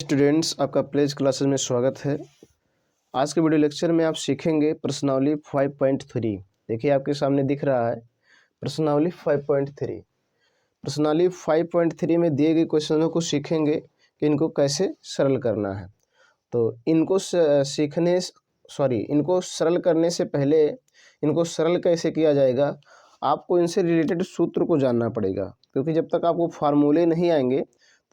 Students, आपका pledge classes में स्वागत है। आज के वीडियो लेक्चर में आप सीखेंगे प्रश्नावली 5.3। देखिए आपके सामने दिख रहा है प्रश्नावली 5.3। प्रश्नावली 5.3 में दिए गए क्वेश्चनों को सीखेंगे कि इनको कैसे सरल करना है। तो इनको इनको सरल करने से पहले इनको सरल कैसे किया जाएगा, आपको इनसे रिलेटेड सूत्र को जानना पड़ेगा, क्योंकि जब तक आपको फार्मूले नहीं आएंगे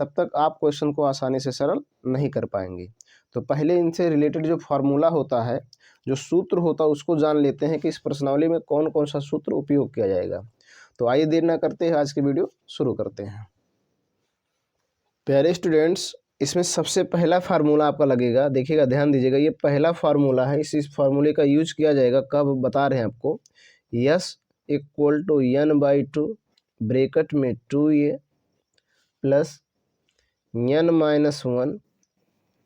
तब तक आप क्वेश्चन को आसानी से सरल नहीं कर पाएंगे। तो पहले इनसे रिलेटेड जो फार्मूला होता है, जो सूत्र होता है, उसको जान लेते हैं कि इस प्रश्नावली में कौन कौन सा सूत्र उपयोग किया जाएगा। तो आइए देर ना करते हैं, आज की वीडियो शुरू करते हैं। प्यारे स्टूडेंट्स, इसमें सबसे पहला फार्मूला आपका लगेगा, देखिएगा ध्यान दीजिएगा, ये पहला फार्मूला है। इस फार्मूले का यूज किया जाएगा कब, बता रहे हैं आपको। Yes equal to n/2 bracket में 2a plus n-1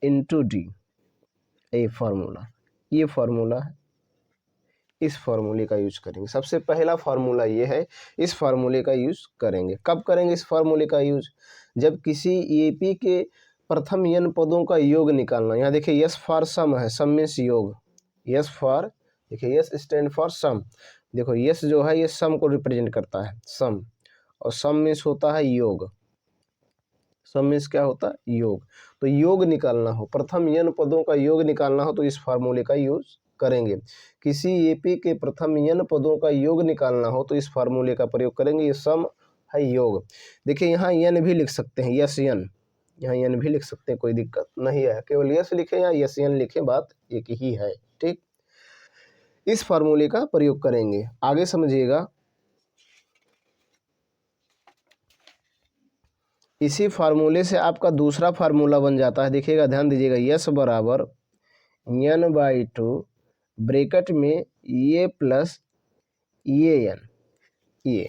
into D, ये फार्मूला है। इस फार्मूले का यूज करेंगे। सबसे पहला फार्मूला ये है, इस फार्मूले का यूज करेंगे। कब करेंगे इस फार्मूले का यूज? जब किसी एपी के प्रथम n पदों का योग निकालना। यहाँ देखिए यस फॉर सम है, सम मीन्स योग। यस फॉर, देखिए यस स्टैंड फॉर सम। देखो यस जो है ये सम को रिप्रेजेंट करता है, सम, और सम मीन्स होता है योग। सम मीन्स क्या होता है? योग। तो योग निकालना हो, प्रथम n पदों का योग निकालना हो तो इस फार्मूले का यूज करेंगे। किसी एपी के प्रथम n पदों का योग निकालना हो तो इस फार्मूले का प्रयोग करेंगे। ये सम है, योग। देखिए यहाँ n भी लिख सकते हैं, यस n, यहाँ n भी लिख सकते हैं, कोई दिक्कत नहीं है। केवल यस लिखे या यस n लिखे, बात एक ही है। ठीक, इस फार्मूले का प्रयोग करेंगे। आगे समझिएगा, इसी फार्मूले से आपका दूसरा फार्मूला बन जाता है। देखिएगा ध्यान दीजिएगा, यस बराबर n/2 ब्रैकेट में ये प्लस ये n, ये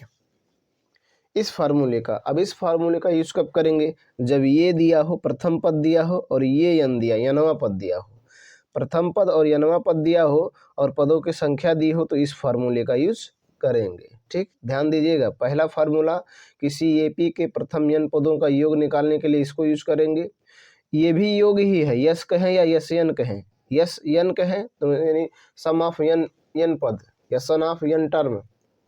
इस फार्मूले का। अब इस फार्मूले का यूज कब करेंगे? जब ये दिया हो, प्रथम पद दिया हो, और ये n दिया, nवां पद दिया हो। प्रथम पद और nवां पद दिया हो और पदों की संख्या दी हो तो इस फार्मूले का यूज करेंगे। ठीक, ध्यान दीजिएगा, पहला फार्मूला किसी एपी के प्रथम n पदों का योग निकालने के लिए इसको यूज करेंगे। ये भी योग ही है, यस कहें या यस n कहें। यस n कहें तो यानी सम ऑफ n पद या सन ऑफ n टर्म,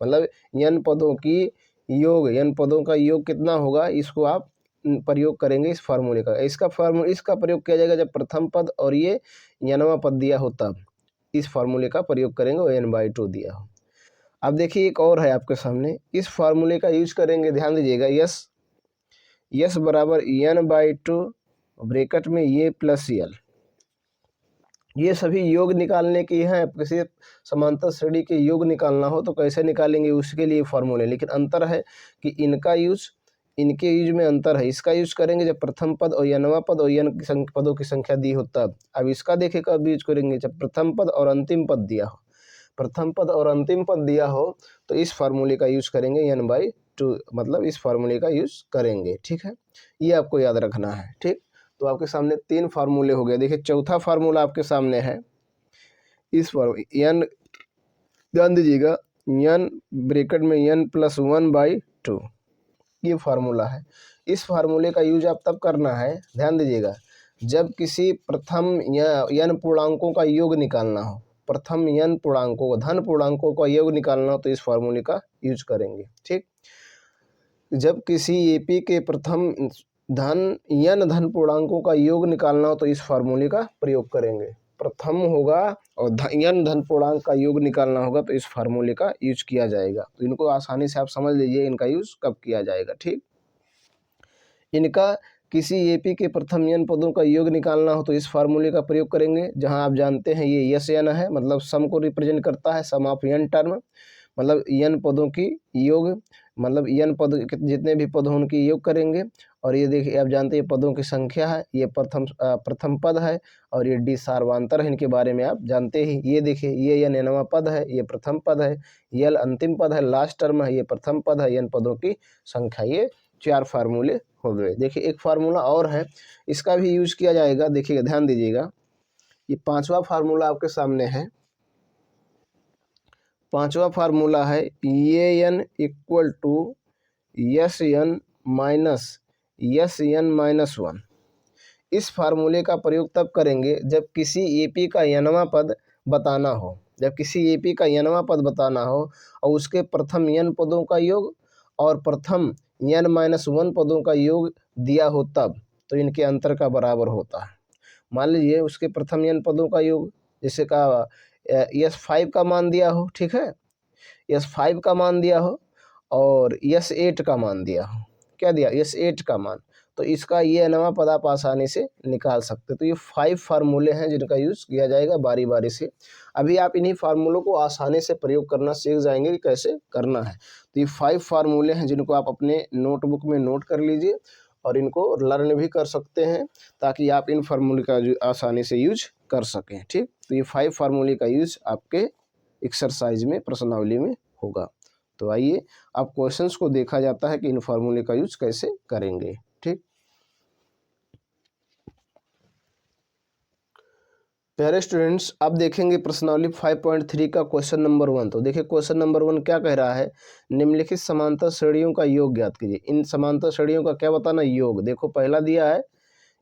मतलब n पदों की योग, n पदों का योग कितना होगा, इसको आप प्रयोग करेंगे इस फार्मूले का। इसका प्रयोग किया जाएगा जब प्रथम पद और ये nवां पद दिया हो, तब इस फार्मूले का प्रयोग करेंगे और n/2 दिया हो। अब देखिए एक और है आपके सामने, इस फार्मूले का यूज करेंगे। ध्यान दीजिएगा, यस बराबर n/2 ब्रैकेट में ये प्लस l। ये सभी योग निकालने की हैं। किसी समांतर श्रेणी के योग निकालना हो तो कैसे निकालेंगे, उसके लिए फार्मूले। लेकिन अंतर है कि इनके यूज में अंतर है। इसका यूज करेंगे जब प्रथम पद और nवां पद और n पदों की संख्या दी हो तब। अब इसका देखिए कब यूज करेंगे, जब प्रथम पद और अंतिम पद दिया हो। प्रथम पद और अंतिम पद दिया हो तो इस फार्मूले का यूज करेंगे, n/2, मतलब इस फार्मूले का यूज करेंगे। ठीक है, ये आपको याद रखना है। ठीक, तो आपके सामने 3 फार्मूले हो गए। देखिए चौथा फार्मूला आपके सामने है। इस n, ध्यान दीजिएगा, n ब्रैकेट में n+1/2, ये फार्मूला है। इस फार्मूले का यूज आप तब करना है, ध्यान दीजिएगा, जब किसी प्रथम n पूर्णांकों का योग निकालना हो। प्रथम n पूर्णांकों, धन पूर्णांकों का योग निकालना हो तो इस फार्मूले का यूज करेंगे। ठीक, जब किसी एपी के प्रथम n धन पूर्णांकों का योग निकालना हो तो इस फार्मूले का प्रयोग करेंगे। प्रथम होगा और n धन पूर्णांक का योग निकालना होगा तो इस फार्मूले का यूज किया जाएगा। तो इनको आसानी से आप समझ लीजिए इनका यूज कब किया जाएगा। ठीक, इनका किसी एपी के प्रथम n पदों का योग निकालना हो तो इस फार्मूले का प्रयोग करेंगे। जहां आप जानते हैं ये यस n है, मतलब सम को रिप्रेजेंट करता है, सम ऑफ n टर्म, मतलब n पदों की योग, मतलब n पद जितने भी पद हो उनकी योग करेंगे। और ये देखिए आप जानते हैं पदों की संख्या है, ये प्रथम पद है और ये डी सार्वधातुक है, इनके बारे में आप जानते ही। ये देखिए ये nवां पद है, ये प्रथम पद है, यल अंतिम पद है, लास्ट टर्म है, ये प्रथम पद है, n पदों की संख्या। ये 4 फार्मूले हो गए। देखिए एक फार्मूला और है, इसका भी यूज किया जाएगा। देखिएगा ध्यान दीजिएगा, ये 5वां फार्मूला आपके सामने है। 5वां फार्मूला है ये n equal to S n minus S n-1। इस फार्मूले का प्रयोग तब करेंगे जब किसी एपी का n वां पद बताना हो, जब किसी एपी का n वां पद बताना हो और उसके प्रथम n पदों का योग और प्रथम n-1 पदों का योग दिया हो तब, तो इनके अंतर का बराबर होता है। मान लीजिए उसके प्रथम n पदों का योग, जैसे का S5 का मान दिया हो, ठीक है, S5 का मान दिया हो और S8 का मान दिया हो, क्या दिया, S8 का मान, तो इसका ये n वां पद आप आसानी से निकाल सकते हो। तो ये 5 फार्मूले हैं जिनका यूज़ किया जाएगा बारी बारी से। अभी आप इन्हीं फार्मूलों को आसानी से प्रयोग करना सीख जाएंगे कि कैसे करना है। तो ये 5 फार्मूले हैं जिनको आप अपने नोटबुक में नोट कर लीजिए और इनको लर्न भी कर सकते हैं ताकि आप इन फार्मूले का आसानी से यूज कर सकें। ठीक, तो ये 5 फार्मूले का यूज आपके एक्सरसाइज में, प्रश्नावली में होगा। तो आइए अब क्वेश्चंस को देखा जाता है कि इन फार्मूले का यूज कैसे करेंगे। ठीक, प्यारे स्टूडेंट्स, अब देखेंगे प्रश्नावली 5.3 का क्वेश्चन नंबर 1। तो देखिए क्वेश्चन नंबर 1 क्या कह रहा है, निम्नलिखित समांतर श्रेणियों का योग ज्ञात कीजिए। इन समांतर श्रेणियों का क्या बताना, योग। देखो पहला दिया है,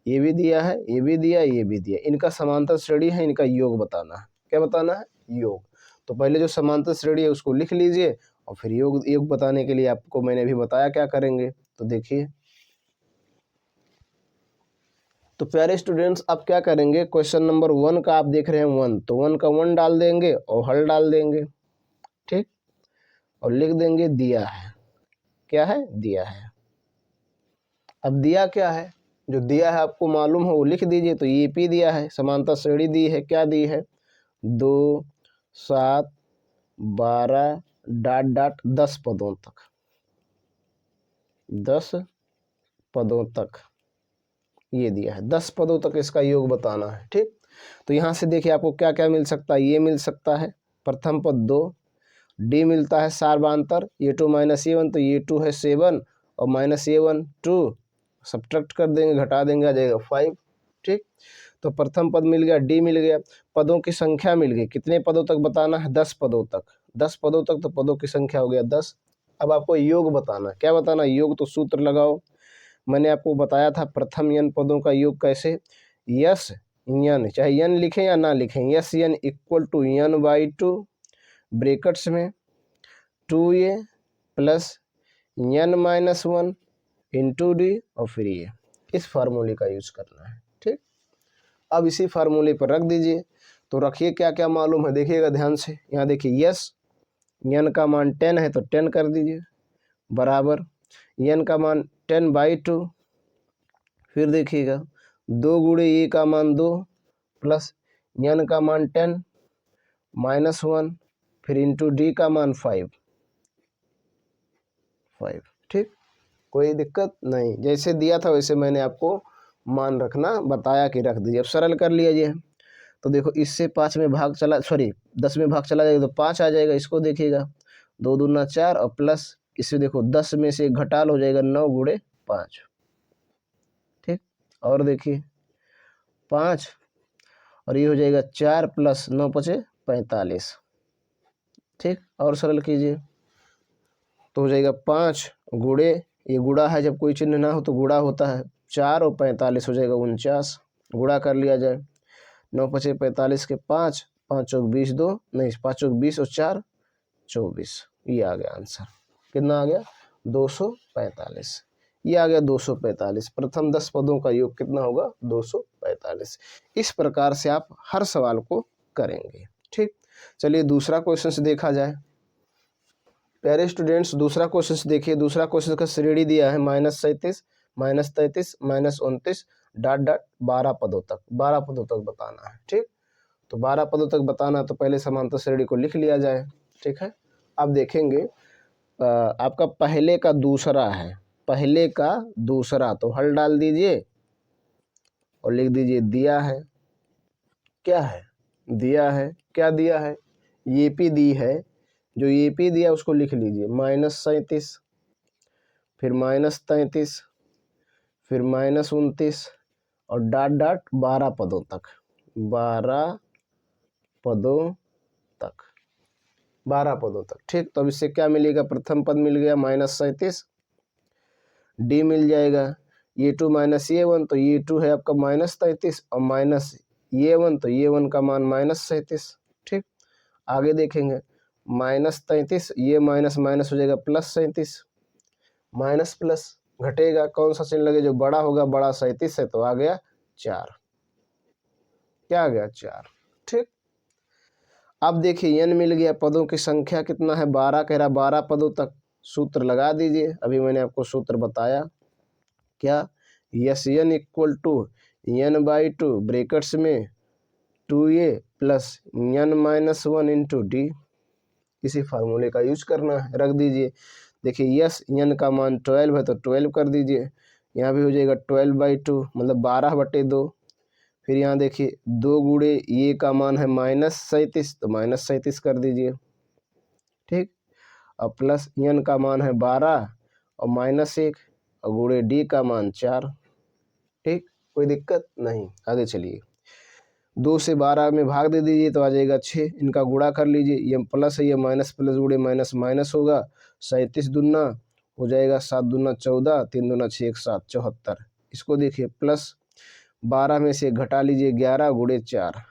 ये भी दिया है, ये भी दिया, ये भी दिया, इनका समांतर श्रेणी है, इनका योग बताना है। क्या बताना है, योग। तो पहले जो समांतर श्रेणी है उसको लिख लीजिए और फिर योग बताने के लिए आपको मैंने अभी बताया क्या करेंगे। तो देखिए, तो प्यारे स्टूडेंट्स अब क्या करेंगे, क्वेश्चन नंबर 1 का आप देख रहे हैं 1, तो 1 का 1 डाल देंगे और हल डाल देंगे। ठीक, और लिख देंगे दिया है। क्या है, दिया है। अब दिया क्या है, जो दिया है आपको मालूम हो वो लिख दीजिए। तो ये पी दिया है, समांतर श्रेणी दी है, क्या दी है, 2, 7, 12 डॉट डॉट 10 पदों तक, 10 पदों तक ये दिया है, 10 पदों तक इसका योग बताना है। ठीक, तो यहाँ से देखिए आपको क्या क्या मिल सकता है, ये मिल सकता है प्रथम पद 2, डी मिलता है सार्वधातुक A2 माइनस A1, तो A2 है 7 और माइनस A1 2, सब्ट्रैक्ट कर देंगे, घटा देंगे, आ जाएगा 5। ठीक, तो प्रथम पद मिल गया, डी मिल गया, पदों की संख्या मिल गई, कितने पदों तक बताना है, 10 पदों तक, 10 पदों तक, तो पदों की संख्या हो गया 10। अब आपको योग बताना, क्या बताना, योग। तो सूत्र लगाओ, मैंने आपको बताया था प्रथम n पदों का योग कैसे, यस n, चाहे n लिखें या ना लिखें, S n equal to n/2 brackets में 2a plus n-1 into D और फिर ये, इस फार्मूले का यूज करना है। ठीक, अब इसी फार्मूले पर रख दीजिए। तो रखिए क्या क्या मालूम है, देखिएगा ध्यान से। यहाँ देखिए यस n का मान 10 है तो 10 कर दीजिए, बराबर n का मान 10/2, फिर देखिएगा 2 गुणे ए का मान 2 प्लस n का मान 10 -1, फिर इंटू डी का मान 5। ठीक, कोई दिक्कत नहीं, जैसे दिया था वैसे मैंने आपको मान रखना बताया कि रख दीजिए। अब सरल कर लिया जाए, तो देखो इससे 5 में भाग चला, सॉरी 10 में भाग चला जाएगा तो 5 आ जाएगा, इसको देखिएगा 2 दूना 4 और प्लस इससे देखो 10 में से घटाल हो जाएगा 9 गुणे 5। ठीक, और देखिए 5 और ये हो जाएगा 4 प्लस 9 5 45। ठीक, और सरल कीजिए तो हो जाएगा 5 गुणे, ये गुणा है, जब कोई चिन्ह ना हो तो गुणा होता है, 4 और 45 हो जाएगा 49, गुणा कर लिया जाए, 9 5 45 के 5, 5 चौक 20, 2 नहीं 5 चौक 20 और 4 24, ये आ गया आंसर। कितना आ गया, 245, ये आ गया 245। प्रथम 10 पदों का योग कितना होगा, 245। इस प्रकार से आप हर सवाल को करेंगे। ठीक, चलिए दूसरा क्वेश्चन देखा जाए। प्यारे स्टूडेंट्स दूसरा क्वेश्चन देखिए, दूसरा क्वेश्चन का श्रेणी दिया है -37 -33 -29 डॉट डॉट 12 पदों तक, 12 पदों तक बताना है। ठीक, तो 12 पदों तक बताना, तो पहले समांतर श्रेणी को लिख लिया जाए। ठीक है, अब देखेंगे आपका पहले का दूसरा है, पहले का दूसरा, तो हल डाल दीजिए और लिख दीजिए दिया है। क्या है, दिया है, क्या दिया है, ये पी दी है, जो ये पी दिया उसको लिख लीजिए -37, फिर -33, फिर -29 और डॉट डॉट 12 पदों तक, 12 पदों तक, 12 पदों तक। ठीक, तो अब इससे क्या मिलेगा, प्रथम पद मिल गया -37, डी मिल जाएगा ये 2 माइनस ये 1, तो ये 2 है आपका -33 और माइनस ये 1, तो ये 1 का मान -37। ठीक, आगे देखेंगे -33, ये माइनस माइनस हो जाएगा +37, माइनस प्लस घटेगा, कौन सा चिन्ह लगे जो बड़ा होगा, बड़ा 37 है तो आ गया 4। क्या आ गया 4। ठीक, अब देखिए n मिल गया, पदों की संख्या कितना है 12, कह रहा 12 पदों तक। सूत्र लगा दीजिए, अभी मैंने आपको सूत्र बताया क्या, S n equal to n/2 brackets में 2a plus n minus 1 into D. इसी फार्मूले का यूज करना है, रख दीजिए। देखिए यस n का मान 12 है तो 12 कर दीजिए, यहाँ भी हो जाएगा 12/2 मतलब 12/2। फिर यहाँ देखिए 2 गुणे ये का मान है -37 तो -37 कर दीजिए। ठीक, और प्लस n का मान है 12 और -1 और गुणे d का मान 4। ठीक, कोई दिक्कत नहीं, आगे चलिए। 2 से 12 में भाग दे दीजिए तो आ जाएगा 6, इनका गुणा कर लीजिए, ये प्लस है ये माइनस, प्लस गुणे माइनस माइनस होगा, 37 दूना हो जाएगा 7 दूना 14, 3 दूना 6, 1 7 74। इसको देखिए प्लस 12 में से घटा लीजिए 11 गुणे 4।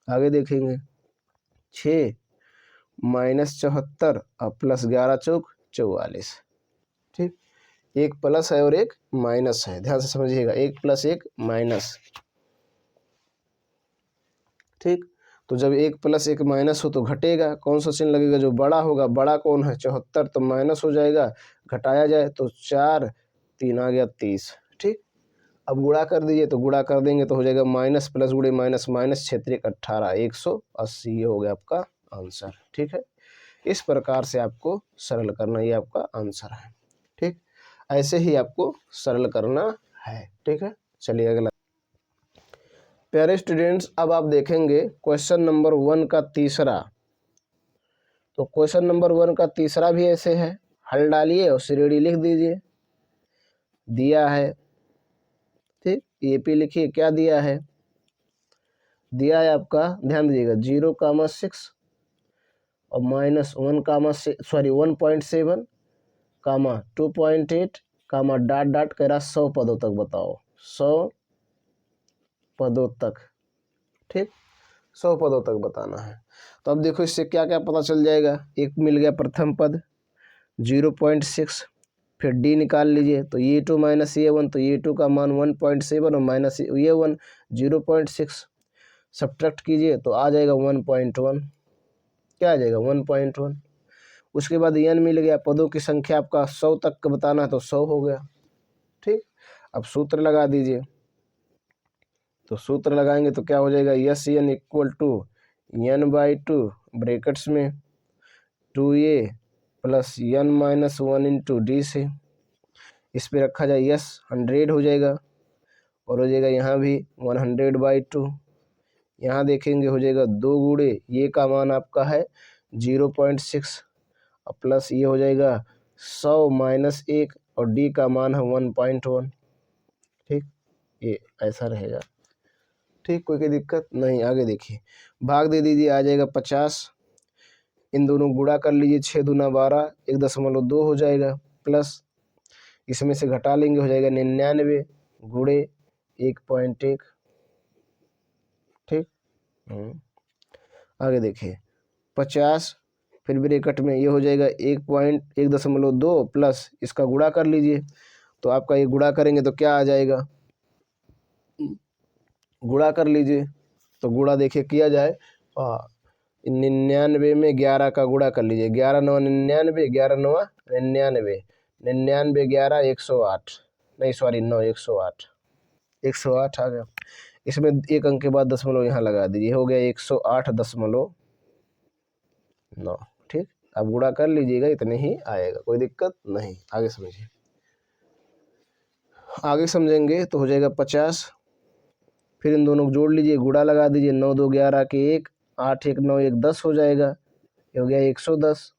आगे देखेंगे 6 माइनस 74 और प्लस 11 चौक 44। ठीक, एक प्लस है और एक माइनस है, ध्यान से समझिएगा, एक प्लस एक माइनस। ठीक, तो जब एक प्लस एक माइनस हो तो घटेगा, कौन सा चिन्ह लगेगा जो बड़ा होगा, बड़ा कौन है 74, तो माइनस हो जाएगा, घटाया जाए तो 4 3 आ गया 30। ठीक, अब गुणा कर दीजिए, तो गुणा कर देंगे तो हो जाएगा माइनस प्लस गुणे माइनस माइनस 6 18 180, ये हो गया आपका आंसर। ठीक है, इस प्रकार से आपको सरल करना, ये आपका आंसर है। ठीक, ऐसे ही आपको सरल करना है। ठीक है, चलिए अगला। प्यारे स्टूडेंट्स, अब आप देखेंगे क्वेश्चन नंबर 1 का तीसरा। तो क्वेश्चन नंबर 1 का तीसरा भी ऐसे है, हल डालिए और श्रेणी लिख दीजिए। दिया है, ठीक, एपी लिखिए, क्या दिया है, दिया है आपका, ध्यान दीजिएगा 0,6 और -1,7 2.8 डॉट डॉट कह रहा 100 पदों तक बताओ, 100 पदों तक। ठीक, 100 पदों तक बताना है। तो अब देखो इससे क्या क्या पता चल जाएगा। एक मिल गया प्रथम पद 0.6, फिर डी निकाल लीजिए, तो ये 2 माइनस ये 1, तो ये 2 का मान 1.7 और माइनस ये 1 0.6, सब्ट्रैक्ट कीजिए तो आ जाएगा 1.1। क्या आ जाएगा 1.1। उसके बाद n मिल गया, पदों की संख्या आपका 100 तक का बताना है तो 100 हो गया। ठीक, अब सूत्र लगा दीजिए, तो सूत्र लगाएंगे तो क्या हो जाएगा, S n equal to n/2 brackets में 2a plus n minus 1 into D से, इस पे रखा जाए यस 100 हो जाएगा, और हो जाएगा यहाँ भी 100/2। यहाँ देखेंगे हो जाएगा 2 गुणे ये का मान आपका है 0.6 और प्लस ये हो जाएगा 100 माइनस 1 और डी का मान है 1.1। ठीक, ये ऐसा रहेगा। ठीक, कोई दिक्कत नहीं, आगे देखिए, भाग दे दीजिए, आ जाएगा 50, इन दोनों गुणा कर लीजिए, 6 दूना 12 1.2 हो जाएगा, प्लस इसमें से घटा लेंगे हो जाएगा 99 गुणे 1.1। ठीक, आगे देखिए 50, फिर ब्रैकेट में ये हो जाएगा 1.2 प्लस इसका गुणा कर लीजिए, तो आपका ये गुणा करेंगे तो क्या आ जाएगा, गुणा कर लीजिए, तो गुणा देखिए किया जाए 99 में 11 का गुणा कर लीजिए, 11 9 99, 11 9 99, 99 11 108, नहीं सॉरी 9 108, 108 आ गया। इसमें एक अंक के बाद दशमलव यहाँ लगा दीजिए, हो गया 108.9। ठीक, अब गुणा कर लीजिएगा, इतने ही आएगा, कोई दिक्कत नहीं। आगे समझिए, आगे समझेंगे तो हो जाएगा 50, फिर इन दोनों को जोड़ लीजिए, गुणा लगा दीजिए, 9 2 11 के 1, 8 1 9 1 10 हो जाएगा, ये हो गया 110,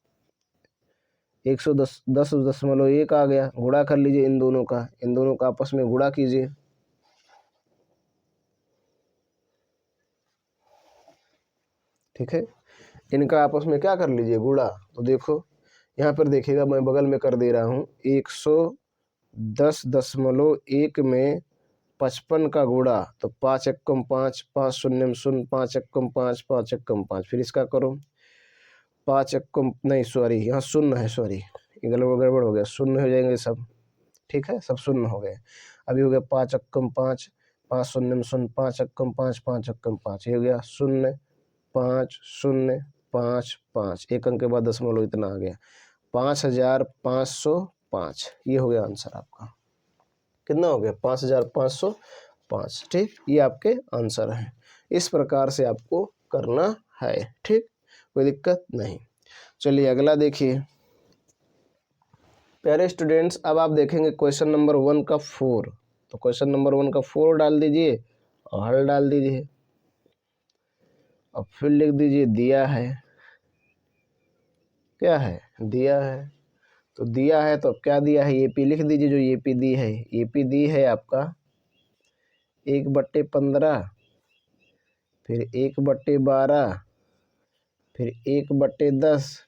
10.1 आ गया। गुणा कर लीजिए इन दोनों का आपस में गुणा कीजिए, ठीक है, इनका आपस में क्या कर लीजिए गुणा। तो देखो यहाँ पर देखिएगा, मैं बगल में कर दे रहा हूँ 110 10.1 में 55 का गुणा, तो 5 एकम 5, 5 शून्य शून्य, 5 एकम 5, 5 एकम 5। फिर इसका करो 5 एकम नहीं सॉरी यहाँ शून्य है, सॉरी गड़बड़ हो गया, शून्य हो जाएंगे सब, ठीक है, सब शून्य हो गए। अभी हो गया 5 एकम 5, 5 शून्य शून्य, 5 एकम 5, 5 एकम 5, ये हो गया 0 5 0 5 5, एक अंक के बाद दशमलव इतना आ गया 5505। ये हो गया आंसर आपका, कितना हो गया 5505। ठीक, ये आपके आंसर हैं। इस प्रकार से आपको करना है, ठीक, कोई दिक्कत नहीं। चलिए अगला देखिए प्यारे स्टूडेंट्स, अब आप देखेंगे क्वेश्चन नंबर 1 का 4। तो क्वेश्चन नंबर 1 का 4 डाल दीजिए और हल डाल दीजिए। अब फिर लिख दीजिए दिया है, क्या है, दिया है। तो दिया है तो अब क्या दिया है, एपी लिख दीजिए। जो एपी दी है, एपी दी है आपका 1/15, फिर 1/12, फिर 1/10,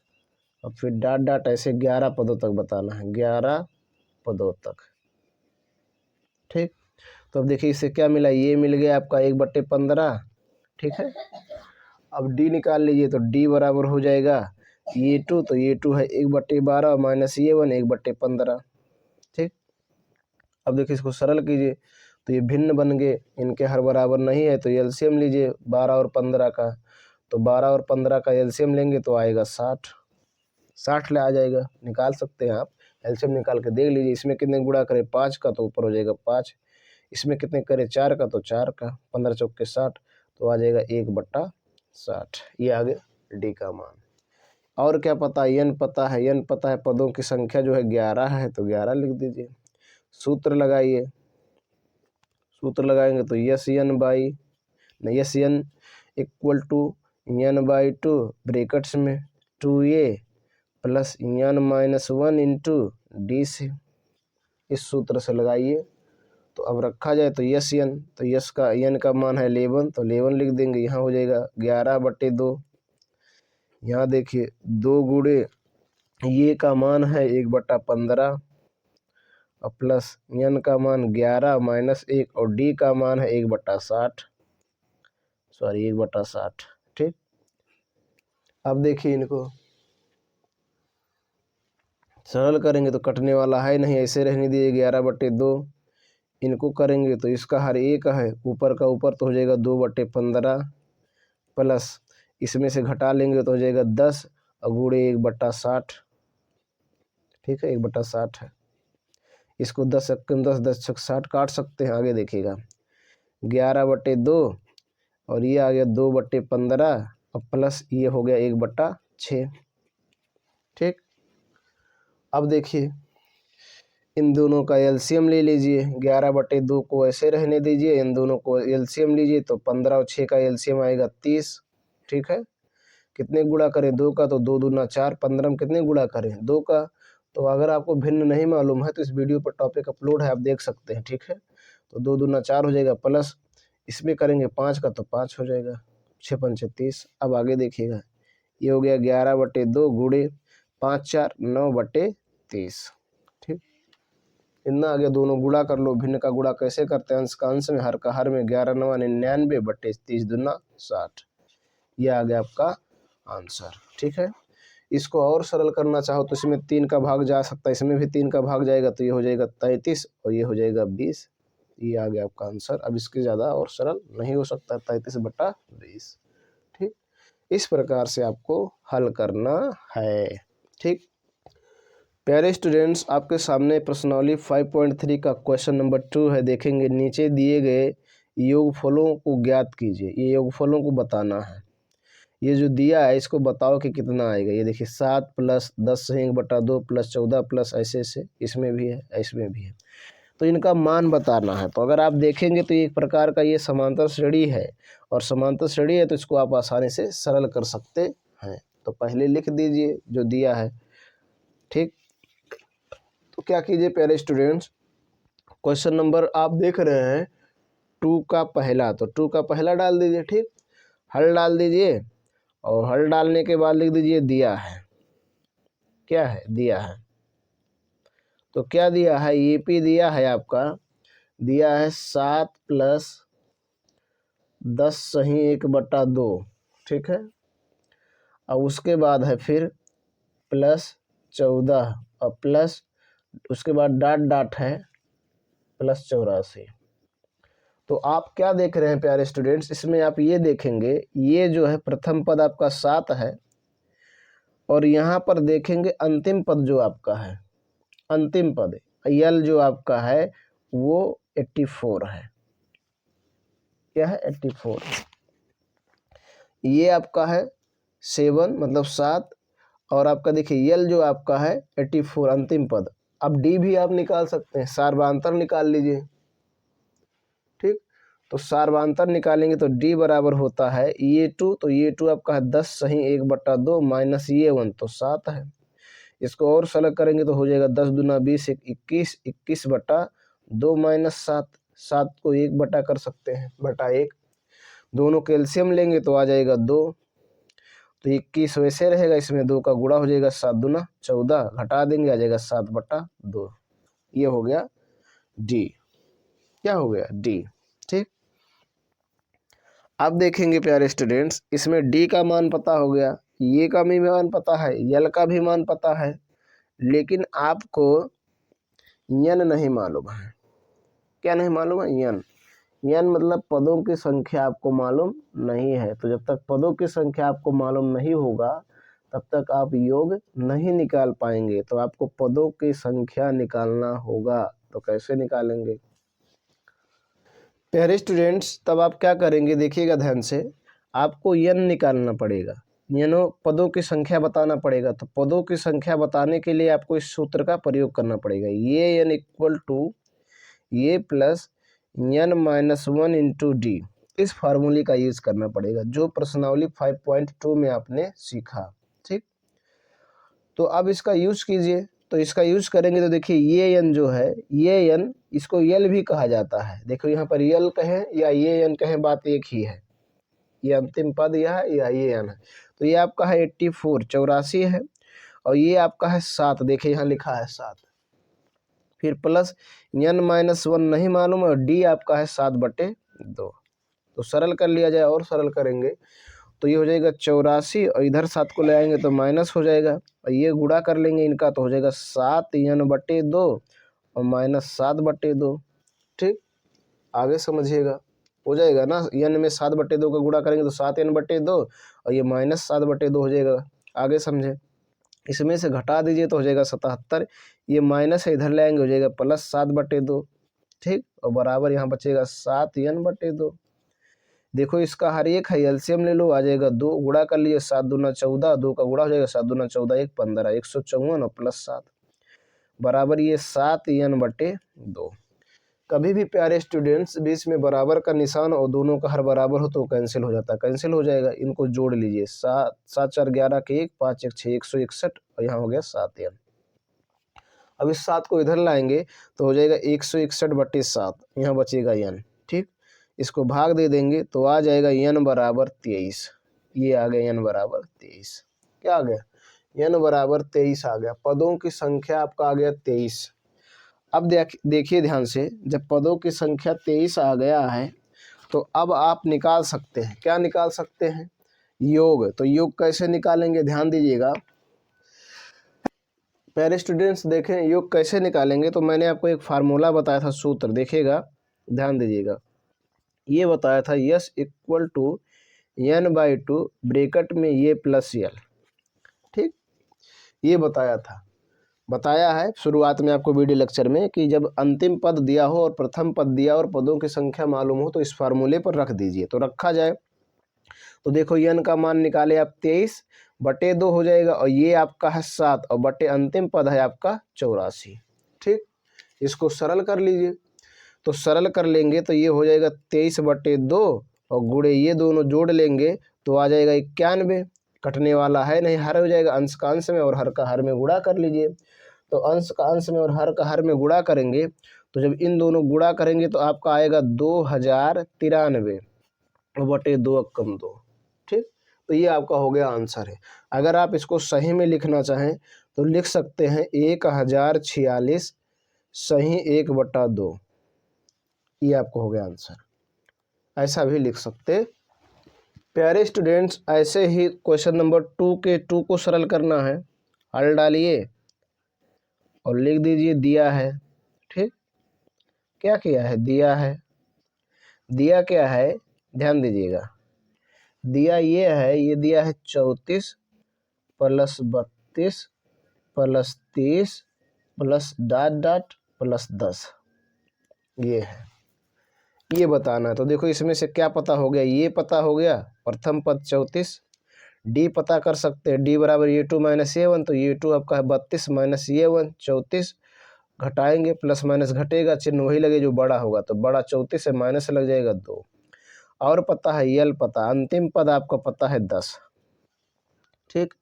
और फिर डाट डाट ऐसे 11 पदों तक बताना है, 11 पदों तक। ठीक, तो अब देखिए इससे क्या मिला, ये मिल गया आपका 1/15, ठीक है। अब डी निकाल लीजिए, तो डी बराबर हो जाएगा ये 2, तो ये 2 है 1/12 माइनस ये 1 1/15। ठीक, अब देखिए इसको सरल कीजिए, तो ये भिन्न बन गए, इनके हर बराबर नहीं है, तो एलसीएम लीजिए 12 और 15 का। तो 12 और 15 का एलसीएम लेंगे तो आएगा 60, 60 ले आ जाएगा, निकाल सकते हैं आप। एलसीएम निकाल के देख लीजिए, इसमें कितने गुणा करें 5 का, तो ऊपर हो जाएगा 5, इसमें कितने करें 4 का, तो 4 का, 15 चौके 60, तो आ जाएगा 1/60। ये आ गया डी का मान। और क्या पता, एन पता है, एन पता है, पदों की संख्या जो है 11 है, तो 11 लिख दीजिए। सूत्र लगाइए, सूत्र लगाएंगे तो S N equal to n/2 brackets में 2a plus n-1 into D से, इस सूत्र से लगाइए। तो अब रखा जाए तो यस एन, तो यस का एन का मान है 11, तो 11 लिख देंगे। यहाँ हो जाएगा 11/2। यहाँ देखिए 2 गुणे ये का मान है 1/15 और प्लस एन का मान 11 माइनस 1 और डी का मान है 1/60, सॉरी 1/60। ठीक, अब देखिए इनको सरल करेंगे तो कटने वाला है नहीं, ऐसे रहने दिए 11/2। इनको करेंगे तो इसका हर एक है, ऊपर का ऊपर तो हो जाएगा 2/15 प्लस इसमें से घटा लेंगे तो हो जाएगा 10 और गुणे 1/60। ठीक है, 1/60 है। इसको 10 एकम 10, 10 छक 60 काट सकते हैं। आगे देखिएगा 11/2 और ये आ गया 2/15 और प्लस ये हो गया 1/6। ठीक, अब देखिए इन दोनों का एलसीएम ले लीजिए, 11/2 को ऐसे रहने दीजिए, इन दोनों को एलसीएम लीजिए, तो 15 और 6 का एलसीएम आएगा 30। ठीक है, कितने गुणा करें 2 का, तो 2 दूना 4, 15 में कितने गुणा करें 2 का। तो अगर आपको भिन्न नहीं मालूम है तो इस वीडियो पर टॉपिक अपलोड है, आप देख सकते हैं। ठीक है, तो 2 दूना 4 हो जाएगा, प्लस इसमें करेंगे 5 का, तो 5 हो जाएगा, 6 पंचे 30। अब आगे देखिएगा, ये हो गया 11/2 गुणे 5 4 9/30। ठीक, इतना आगे दोनों गुणा कर लो। भिन्न का गुणा कैसे करते हैं, अंश का अंश में, हर का हर में, 11 9 99/30 दूना 60। ये आ गया आपका आंसर। ठीक है, इसको और सरल करना चाहो तो इसमें 3 का भाग जा सकता है, इसमें भी 3 का भाग जाएगा, तो ये हो जाएगा 33 और ये हो जाएगा 20। ये आ गया आपका आंसर। अब इसके ज़्यादा और सरल नहीं हो सकता, 33/20। ठीक, इस प्रकार से आपको हल करना है। ठीक, प्यारे स्टूडेंट्स, आपके सामने प्रश्नावली 5.3 का क्वेश्चन नंबर 2 है। देखेंगे नीचे दिए गए योगफलों को ज्ञात कीजिए। ये योगफलों को बताना है। ये जो दिया है इसको बताओ कि कितना आएगा। ये देखिए 7 प्लस 10 से 1/2 प्लस 14 प्लस ऐसे ऐसे, इसमें भी है इसमें भी है, तो इनका मान बताना है। तो अगर आप देखेंगे तो एक प्रकार का ये समांतर श्रेणी है, और समांतर श्रेणी है तो इसको आप आसानी से सरल कर सकते हैं। तो पहले लिख दीजिए जो दिया है। ठीक, तो क्या कीजिए प्यारे स्टूडेंट्स, क्वेश्चन नंबर आप देख रहे हैं 2 का पहला, तो 2 का पहला डाल दीजिए। ठीक, हल डाल दीजिए और हल डालने के बाद लिख दीजिए दिया है। क्या है, दिया है। तो क्या दिया है, ए पी दिया है आपका, दिया है 7 + 10 सही 1/2, ठीक है। और उसके बाद है फिर +14 और प्लस उसके बाद डॉट डॉट है +84। तो आप क्या देख रहे हैं प्यारे स्टूडेंट्स, इसमें आप ये देखेंगे, ये जो है प्रथम पद आपका 7 है और यहाँ पर देखेंगे अंतिम पद जो आपका है, अंतिम पद यल जो आपका है वो 84 है। क्या है, 84। ये आपका है 7 मतलब 7 और आपका देखिए यल जो आपका है 84 अंतिम पद। अब डी भी आप निकाल सकते हैं, सार्वधातुक निकाल लीजिए, ठीक। तो सार्वधातुक निकालेंगे तो डी बराबर होता है ये 2, तो ये 2 आपका है 10 सही 1/2 माइनस ये 1 तो 7 है। इसको और सरल करेंगे तो हो जाएगा 10 दूना 20 21, 21/2 माइनस 7, 7 को 1 बटा कर सकते हैं, बटा 1। दोनों कैल्शियम लेंगे तो आ जाएगा 2, तो 21 वैसे रहेगा, इसमें 2 का गुणा हो जाएगा, 7 दूना 14, घटा देंगे आ जाएगा 7/2। ये हो गया डी। क्या हो गया, डी, ठीक। अब देखेंगे प्यारे स्टूडेंट्स, इसमें डी का मान पता हो गया, ये का भी मान पता है, यल का भी मान पता है, लेकिन आपको यन नहीं मालूम है। क्या नहीं मालूम है, यन। यन मतलब पदों की संख्या आपको मालूम नहीं है। तो जब तक पदों की संख्या आपको मालूम नहीं होगा तब तक आप योग नहीं निकाल पाएंगे। तो आपको पदों की संख्या निकालना होगा। तो कैसे निकालेंगे प्यारे स्टूडेंट्स, तब आप क्या करेंगे देखिएगा ध्यान से, आपको यन निकालना पड़ेगा, यानी पदों की संख्या बताना पड़ेगा। तो पदों की संख्या बताने के लिए आपको इस सूत्र का प्रयोग करना पड़ेगा, ये एन इक्वल टू ये प्लस n - 1 इंटू डी। इस फार्मूले का यूज करना पड़ेगा जो प्रश्नावली 5.2 में आपने सीखा, ठीक। तो अब इसका यूज कीजिए। तो इसका यूज करेंगे तो देखिए ये n जो है, ये n इसको यल भी कहा जाता है। देखो यहाँ पर यल कहें या ये n कहें, बात एक ही है। ये अंतिम पद यह है या ये n है। तो ये आपका है 84 84 है और ये आपका है 7, देखिए यहाँ लिखा है 7, फिर प्लस n - 1 नहीं मालूम और डी आपका है 7/2। तो सरल कर लिया जाए और सरल करेंगे तो ये हो जाएगा 84 और इधर 7 को ले आएंगे तो माइनस हो जाएगा और ये गुणा कर लेंगे इनका तो हो जाएगा 7n/2 और -7/2, ठीक। आगे समझिएगा, हो जाएगा ना, n में 7/2 का गुणा करेंगे तो 7n/2 और ये -7/2 हो जाएगा। आगे समझे, इसमें से घटा दीजिए तो हो जाएगा 77, ये माइनस है इधर ले आएंगे हो जाएगा +7/2, ठीक। और बराबर यहाँ बचेगा 7n/2। देखो इसका हर एक है, एलसीएम ले लो, आ जाएगा 2, गुणा कर लीजिए 7 दूना 14, 2 का गुणा हो जाएगा 7 दूना 14 1 15, 154 और +7 बराबर ये 7n/2। कभी भी प्यारे स्टूडेंट्स बीच में बराबर का निशान और दोनों का हर बराबर हो तो कैंसिल हो जाता है, कैंसिल हो जाएगा। इनको जोड़ लीजिए, 7 7 4 11 के 1 5 1 6 161 और यहाँ हो गया 7n। अब इस 7 को इधर लाएंगे तो हो जाएगा 161/7, यहाँ बचेगा n, ठीक। इसको भाग दे देंगे तो आ जाएगा n बराबर 23। ये आ गया n बराबर 23। क्या आ गया, n बराबर 23 आ गया। पदों की संख्या आपका आ गया 23। अब देखिए ध्यान से, जब पदों की संख्या 23 आ गया है तो अब आप निकाल सकते हैं, क्या निकाल सकते हैं, योग। तो योग कैसे निकालेंगे ध्यान दीजिएगा प्यारे स्टूडेंट्स। देखें योग कैसे निकालेंगे, तो मैंने आपको एक फार्मूला बताया था, सूत्र देखिएगा ध्यान दीजिएगा। ये बताया था yes equal to n/2 bracket में ये प्लस यल, ठीक। ये बताया है शुरुआत में आपको वीडियो लेक्चर में कि जब अंतिम पद दिया हो और प्रथम पद दिया और पदों की संख्या मालूम हो तो इस फार्मूले पर रख दीजिए। तो रखा जाए तो देखो n का मान निकाले आप 23/2 हो जाएगा और ये आपका है 7 और बटे अंतिम पद है आपका 84, ठीक। इसको सरल कर लीजिए। तो सरल कर लेंगे तो ये हो जाएगा 23/2 और गुणे ये दोनों जोड़ लेंगे तो आ जाएगा 91। कटने वाला है नहीं, हर हो जाएगा, अंश का अंश में और हर का हर में गुणा कर लीजिए। तो अंश का अंश में और हर का हर में गुणा करेंगे तो जब इन दोनों गुणा करेंगे तो आपका आएगा 2093 बटे 2 2, ठीक। तो ये आपका हो गया आंसर है। अगर आप इसको सही में लिखना चाहें तो लिख सकते हैं 1046 सही 1/2। ये आपको हो गया आंसर। ऐसा भी लिख सकते। प्यारे स्टूडेंट्स, ऐसे ही क्वेश्चन नंबर 2 के 2 को सरल करना है। हल डालिए और लिख दीजिए दिया है। ठीक, क्या किया है, दिया है। दिया क्या है, ध्यान दीजिएगा। दिया ये है, ये दिया है 34 plus 32 plus 30 plus dot dot plus 10। ये है, ये बताना है। तो देखो इसमें से क्या पता हो गया, ये पता हो गया प्रथम पद 34। डी पता कर सकते हैं, डी बराबर ये 2 माइनस ये 1, तो ये 2 आपका है 32 माइनस ये 1 34। घटाएंगे, प्लस माइनस घटेगा, चिन्ह वही लगे जो बड़ा होगा, तो बड़ा 34 से माइनस लग जाएगा 2। और पता है यल पता, अंतिम पद आपका पता है 10। ठीक,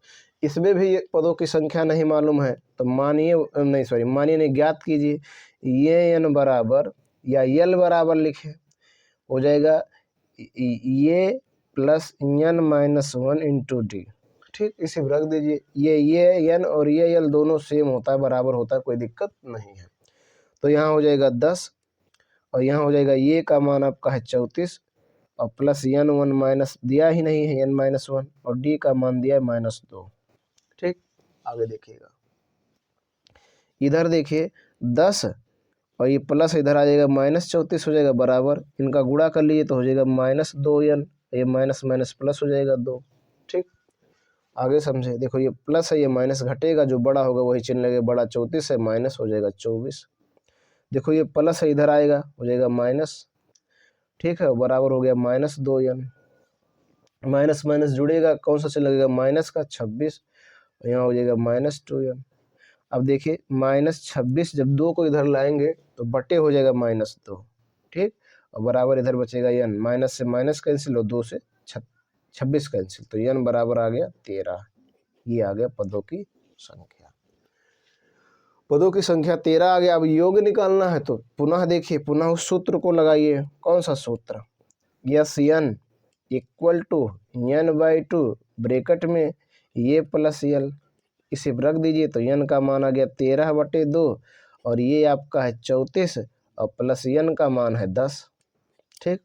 इसमें भी पदों की संख्या नहीं मालूम है, तो मानिए नहीं, ज्ञात कीजिए। ये एन बराबर या यल बराबर लिखे, हो जाएगा ये plus N minus 1 into D. ठीक, इसे रख दीजिए। ये एन और ये यल दोनों सेम होता है, बराबर होता है, कोई दिक्कत नहीं है। तो यहाँ हो जाएगा 10 और यहाँ हो जाएगा ये का मान आपका है 34 और प्लस एन 1 माइनस दिया ही नहीं है एन माइनस 1 और डी का मान दिया है -2। ठीक, आगे देखिएगा, इधर देखिए 10 और ये प्लस इधर आ जाएगा -34 हो जाएगा, बराबर इनका गुणा कर लीजिए तो हो जाएगा -2n, ये माइनस माइनस प्लस हो जाएगा 2। ठीक, आगे समझे। देखो ये प्लस है, ये माइनस घटेगा, जो बड़ा होगा वही चिन्ह लगेगा, बड़ा 34 है, माइनस हो जाएगा 24। देखो ये प्लस है, इधर आएगा हो जाएगा माइनस। ठीक है, बराबर हो गया -2n। माइनस माइनस जुड़ेगा, कौन सा चिन्ह लगेगा, माइनस का 26, यहाँ हो जाएगा -2n। अब देखिए -26 जब 2 को इधर लाएंगे तो बटे हो जाएगा -2। ठीक, और बराबर इधर बचेगा n, माइनस से माइनस कैंसिल और 2 से 26 कैंसिल, तो n बराबर आ गया 13। ये आ गया पदों की संख्या। पदों की संख्या 13 आ गया। अब योग निकालना है तो पुनः देखिए, पुनः उस सूत्र को लगाइए। कौन सा सूत्र, S n equal to n/2 bracket में ये प्लस यल, इसे रख दीजिए तो n का मान आ गया 13/2 और ये आपका है 34 और प्लस n का मान है 10। ठीक,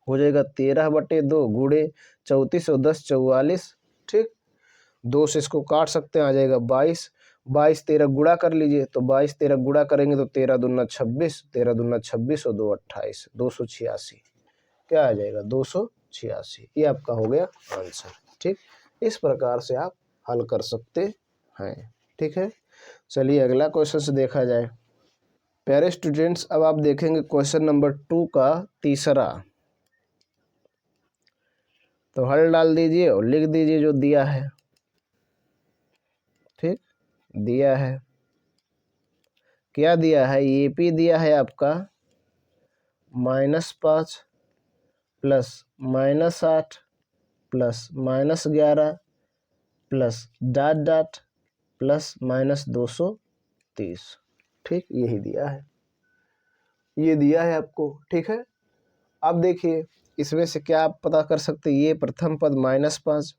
हो जाएगा 13/2 गुणे 34 और 10 44। ठीक, 2 से इसको काट सकते हैं, आ जाएगा 22। 22 13 गुणा कर लीजिए, तो 22 13 गुणा करेंगे तो 13 दूना 26, 13 दूना 26 और 2 28, 286। क्या आ जाएगा, 286। ये आपका हो गया आंसर। ठीक, इस प्रकार से आप हल कर सकते हैं। ठीक है, चलिए अगला क्वेश्चन से देखा जाए। प्यारे स्टूडेंट्स, अब आप देखेंगे क्वेश्चन नंबर 2 का तीसरा। तो हल डाल दीजिए और लिख दीजिए जो दिया है। ठीक, दिया है, क्या दिया है, एपी दिया है आपका -5 plus -8 plus -11 plus dot dot plus -230। ठीक, यही दिया है, ये दिया है आपको। ठीक है, अब देखिए इसमें से क्या आप पता कर सकते हैं, ये प्रथम पद -5,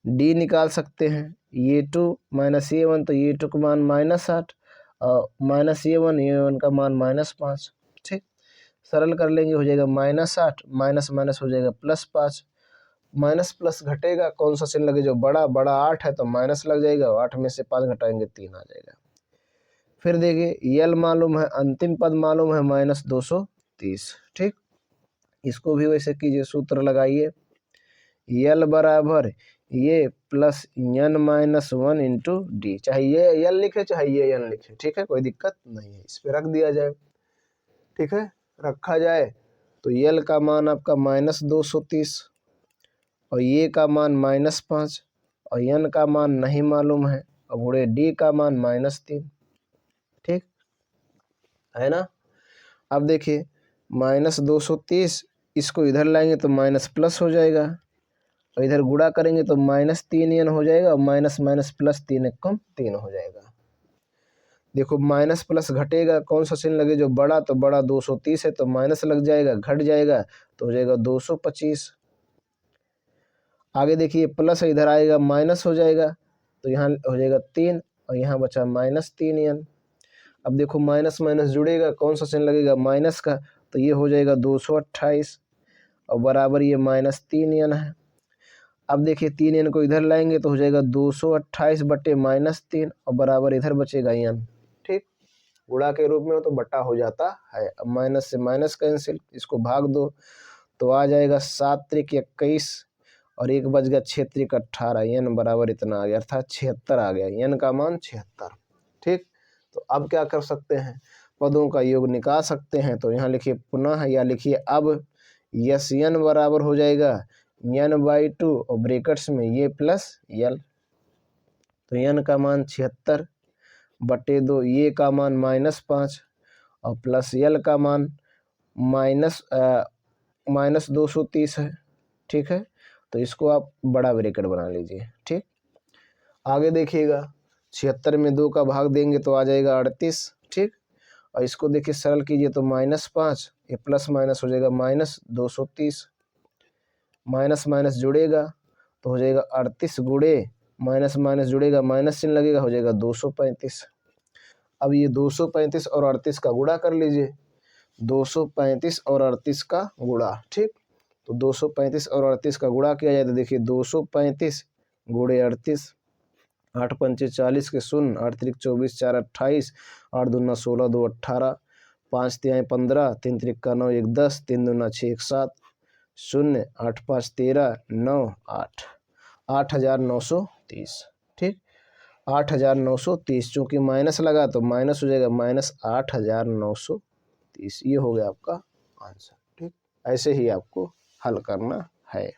डी निकाल सकते हैं, ये 2 माइनस ये 1, तो ये 2 का मान -8 और माइनस ये 1 का मान -5। ठीक, सरल कर लेंगे, हो जाएगा -8 माइनस माइनस हो जाएगा +5, माइनस प्लस घटेगा, कौन सा चिन्ह लगे जो बड़ा 8 है तो माइनस लग जाएगा, 8 में से 5 घटाएंगे 3 आ जाएगा। फिर देखिए यल मालूम है, अंतिम पद मालूम है -230। ठीक, इसको भी वैसे कीजिए, सूत्र लगाइए, यल बराबर ये प्लस n-1 इंटू डी, चाहे ये यल लिखे चाहे ये n लिखे। ठीक है, कोई दिक्कत नहीं है, इस पे रख दिया जाए। ठीक है, रखा जाए तो यल का मान आपका -230 और ये का मान -5 और n का मान नहीं मालूम है और बूढ़े डी का मान -3। ठीक है ना। अब देखिए -230, इसको इधर लाएंगे तो माइनस प्लस हो जाएगा और इधर गुणा करेंगे तो -3n हो जाएगा और माइनस माइनस प्लस 3 कम 3 हो जाएगा। देखो माइनस प्लस घटेगा, कौन सा चिन्ह लगे जो बड़ा, तो बड़ा 230 है तो माइनस लग जाएगा, घट जाएगा तो हो जाएगा 225। आगे देखिए प्लस इधर आएगा माइनस हो जाएगा, तो यहाँ हो जाएगा 3 और यहाँ बचा -3n। अब देखो माइनस माइनस जुड़ेगा, कौन सा चिन्ह लगेगा, माइनस का, तो ये हो जाएगा 228 और बराबर ये -3n है। अब देखिए 3n को इधर लाएंगे तो हो जाएगा 228 बटे -3 और बराबर इधर बचेगा n। ठीक, गुणा के रूप में हो तो बट्टा हो जाता है। अब माइनस से माइनस कैंसिल, इसको भाग दो तो आ जाएगा 7 त्रिक 21 और एक बच गया 6 त्रिक 18, n बराबर इतना आ गया, अर्थात 76 आ गया, n का मान 76। ठीक, तो अब क्या कर सकते हैं, पदों का योग निकाल सकते हैं। तो यहाँ लिखिए पुनः, या लिखिए अब यस n बराबर हो जाएगा n/2 और ब्रैकेट्स में ये प्लस यल, तो n का मान 76 बटे 2, ये का मान -5 और प्लस यल का मान -230 है। ठीक है, तो इसको आप बड़ा ब्रैकेट बना लीजिए। ठीक, आगे देखिएगा 76 में 2 का भाग देंगे तो आ जाएगा 38। ठीक, और इसको देखिए सरल कीजिए तो -5, ये प्लस माइनस हो जाएगा -230, माइनस माइनस जुड़ेगा तो हो जाएगा 38 गुणे माइनस माइनस जुड़ेगा, माइनस चिन्ह लगेगा, हो जाएगा 235। अब ये 235 और 38 का गुणा कर लीजिए, 235 और 38 का गुणा। ठीक, तो 235 और 38 का गुणा किया जाए तो देखिए 235 गुणे 38, 8 पंचे 40 के शून्य, 8 त्रिक 24, 4 28, 8 दूना 16, 2 18, 5 तिहाई 15, 3 त्रिक का 9, 1 10, 3 दूना 6, 1 7, 0, 8 5 13, 9 8, 8930। ठीक, 8930, चूँकि माइनस लगा तो माइनस हो जाएगा -8930, ये हो गया आपका आंसर। ठीक, ऐसे ही आपको हल करना है।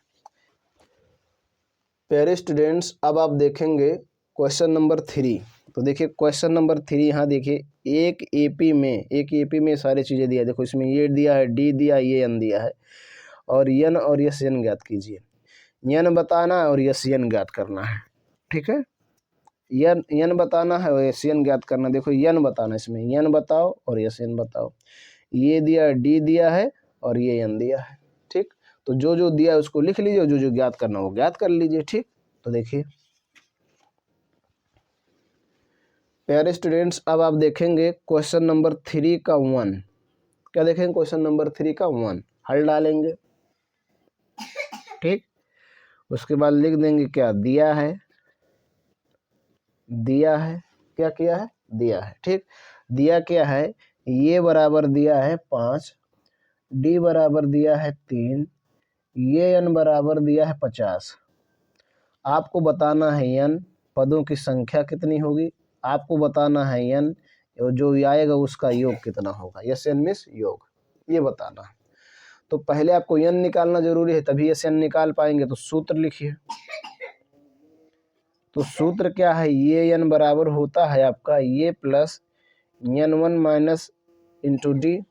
प्यारे स्टूडेंट्स, अब आप देखेंगे क्वेश्चन नंबर 3। तो देखिए क्वेश्चन नंबर 3, यहाँ देखिए एक एपी में सारी चीज़ें दिया है। देखो इसमें ये दिया है, डी दिया है, ये एन दिया है, और यन और यस एन ज्ञात कीजिए। यन बताना है और यस एन ज्ञात करना है। ठीक है, यन बताना है और यस एन ज्ञात करना। देखो यन बताना, इसमें यन बताओ और यस एन बताओ। ये दिया, डी दिया है और ये एन दिया है। ठीक, तो जो जो दिया है उसको लिख लीजिए, जो जो ज्ञात करना वो ज्ञात कर लीजिए। ठीक, तो देखिए प्यारे स्टूडेंट्स, अब आप देखेंगे क्वेश्चन नंबर 3 का 1। क्या देखेंगे, क्वेश्चन नंबर 3 का 1 हल डालेंगे। ठीक, उसके बाद लिख देंगे क्या दिया है, क्या किया है, दिया है। ठीक, दिया क्या है, ये बराबर दिया है 5, डी बराबर दिया है 3, ये एन बराबर दिया है 50। आपको बताना है एन पदों की संख्या कितनी होगी, आपको बताना है एन जो आएगा उसका योग कितना होगा। यस एन मीन्स योग, ये बताना है। तो पहले आपको एन निकालना जरूरी है, तभी यस एन निकाल पाएंगे। तो सूत्र लिखिए, तो सूत्र क्या है, ये एन बराबर होता है आपका ये plus n1 minus into D,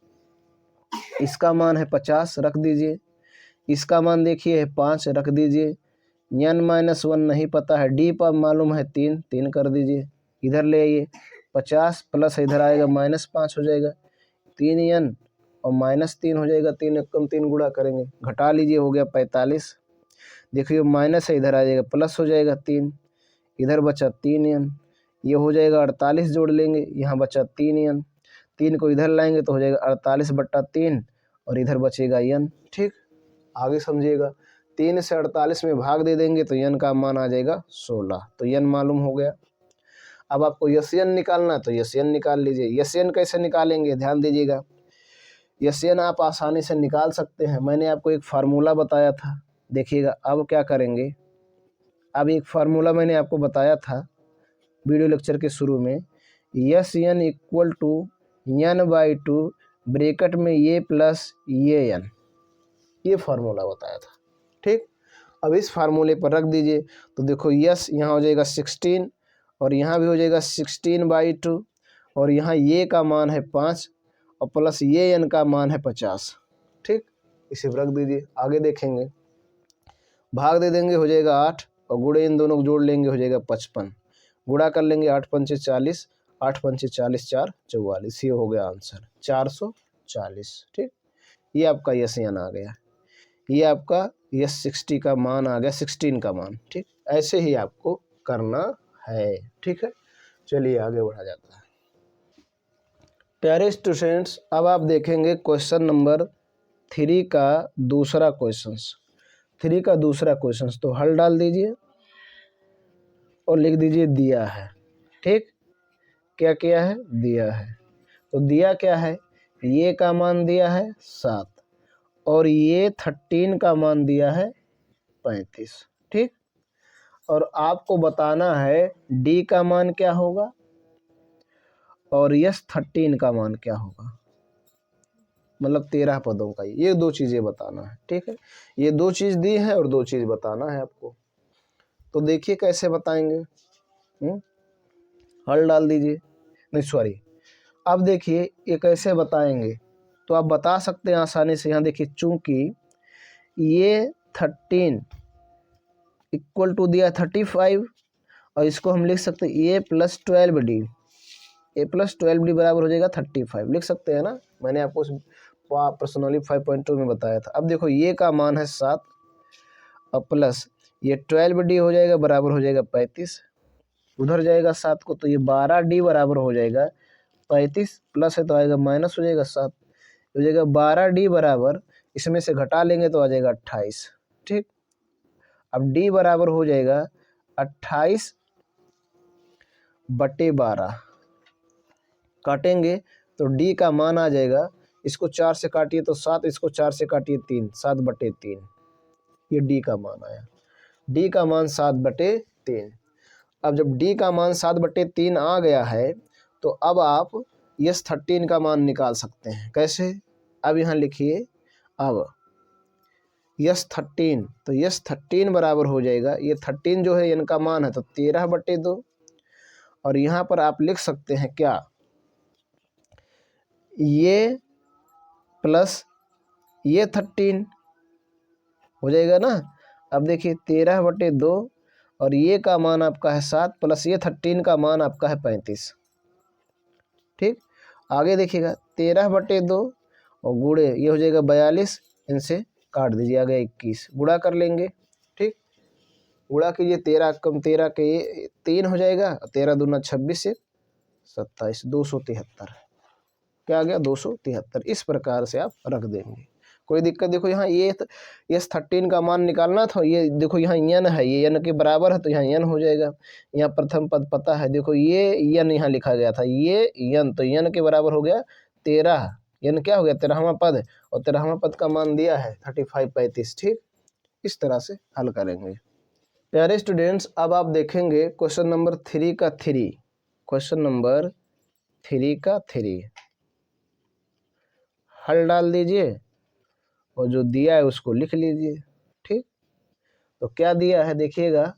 इसका मान है 50 रख दीजिए, इसका मान देखिए है 5 रख दीजिए, n-1 नहीं पता है, डी पर मालूम है 3 कर दीजिए, इधर ले आइए 50 प्लस इधर आएगा -5 हो जाएगा, 3n और -3 हो जाएगा, 3 एकम 3 गुणा करेंगे, घटा लीजिए हो गया 45। देखिए माइनस है, इधर आ जाएगा प्लस हो जाएगा 3, इधर बचा 3n, ये हो जाएगा 48, जोड़ लेंगे, यहाँ बचा 3n, 3 को इधर लाएंगे तो हो जाएगा 48 बट्टा 3 और इधर बचेगा n। ठीक, आगे समझिएगा, 3 से 48 में भाग दे देंगे तो n का मान आ जाएगा 16, तो n मालूम हो गया। अब आपको यस एन निकालना है तो यस एन निकाल लीजिए। यस एन कैसे निकालेंगे, ध्यान दीजिएगा, यस एन आप आसानी से निकाल सकते हैं। मैंने आपको एक फार्मूला बताया था, देखिएगा अब क्या करेंगे। अब एक फार्मूला मैंने आपको बताया था वीडियो लेक्चर के शुरू में, S N equal to n/2 bracket में ये प्लस ये एन, ये फार्मूला बताया था। ठीक, अब इस फार्मूले पर रख दीजिए तो देखो यस यहाँ हो जाएगा 16 और यहाँ भी हो जाएगा 16/2 और यहाँ ये का मान है 5 और प्लस ये एन का मान है 50। ठीक, इसे रख दीजिए, आगे देखेंगे, भाग दे देंगे हो जाएगा 8 और गुणे इन दोनों को जोड़ लेंगे हो जाएगा 55, गुणा कर लेंगे 8 पंचे 40, 8 पंचे 40, 4 44, ये हो गया आंसर 440। ठीक, ये आपका यस एन आ गया, ये आपका यस 60 का मान आ गया, 16 का मान। ठीक, ऐसे ही आपको करना है। ठीक है, चलिए आगे बढ़ा जाता है। प्यारे स्टूडेंट्स, अब आप देखेंगे क्वेश्चन नंबर 3 का दूसरा क्वेश्चन। तो हल डाल दीजिए और लिख दीजिए दिया है। ठीक, क्या किया है? दिया है। तो दिया क्या है? ये का मान दिया है 7 और ये 13 का मान दिया है 35। ठीक, और आपको बताना है डी का मान क्या होगा और यस 13 का मान क्या होगा, मतलब 13 पदों का। ये दो चीज़ें बताना है। ठीक है, ये दो चीज़ दी है और दो चीज़ बताना है आपको। तो देखिए कैसे बताएंगे। हल डाल दीजिए, नहीं सॉरी, अब देखिए ये कैसे बताएंगे। तो आप बता सकते हैं आसानी से। यहाँ देखिए, चूंकि ये 13 इक्वल टू दिया 35 और इसको हम लिख सकते हैं ए प्लस 12D। ए प्लस 12D बराबर हो जाएगा 35, लिख सकते हैं ना। मैंने आपको पर्सनली 5.2 में बताया था। अब देखो ये का मान है 7 और प्लस ये 12D हो जाएगा, बराबर हो जाएगा 35। उधर जाएगा 7 को, तो ये 12D बराबर हो जाएगा 35, प्लस है तो आएगा माइनस हो जाएगा 7, हो जाएगा 12D बराबर, इसमें से घटा लेंगे तो आ जाएगा 28। ठीक, अब D बराबर हो जाएगा 28/12। काटेंगे तो D का मान आ जाएगा, इसको 4 से काटिए तो 7, इसको 4 से काटिए 3, 7/3। ये D का मान आया। D का मान 7/3। अब जब D का मान 7/3 आ गया है तो अब आप यस 13 का मान निकाल सकते हैं। कैसे? अब यहाँ लिखिए, अब यस 13, तो यस 13 बराबर हो जाएगा, ये 13 जो है इनका मान है तो 13/2, और यहाँ पर आप लिख सकते हैं क्या, ये प्लस ये 13 हो जाएगा ना। अब देखिए 13/2 और ये का मान आपका है 7 प्लस ये 13 का मान आपका है 35। ठीक, आगे देखिएगा 13/2 और गुणे ये हो जाएगा 42, इनसे काट दीजिए, आ गया 21, गुणा कर लेंगे। ठीक, गुणा कीजिए, 13 कम 13 के 3 हो जाएगा, 13 दूना 26 से 27, 273। क्या आ गया? 273। इस प्रकार से आप रख देंगे, कोई दिक्कत। देखो यहाँ ये यस 13 का मान निकालना था, ये देखो यहाँ यन है, ये यन के बराबर है तो यहाँ यन हो जाएगा। यहाँ प्रथम पद पता है, देखो ये यन यहाँ लिखा गया था, ये यन, तो यन के बराबर हो गया 13। यन क्या हो गया? 13वां पद, और 13वां पद का मान दिया है 35, 35। ठीक, इस तरह से हल करेंगे। प्यारे स्टूडेंट्स, अब आप देखेंगे क्वेश्चन नंबर 3 का 3। क्वेश्चन नंबर 3 का 3 हल डाल दीजिए और जो दिया है उसको लिख लीजिए। ठीक, तो क्या दिया है देखिएगा,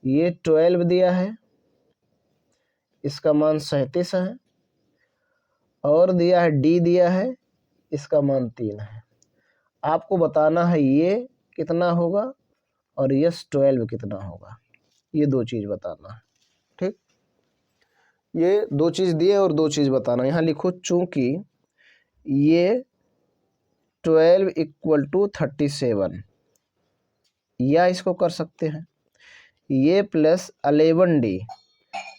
ये 12 दिया है, इसका मान 37 है, और दिया है D दिया है, इसका मान 3 है। आपको बताना है ये कितना होगा और यस 12 कितना होगा, ये दो चीज़ बताना है। ठीक, ये दो चीज़ दिए और दो चीज़ बताना। यहाँ लिखो, चूंकि ये 12 इक्वल टू 37, या इसको कर सकते हैं ये प्लस 11D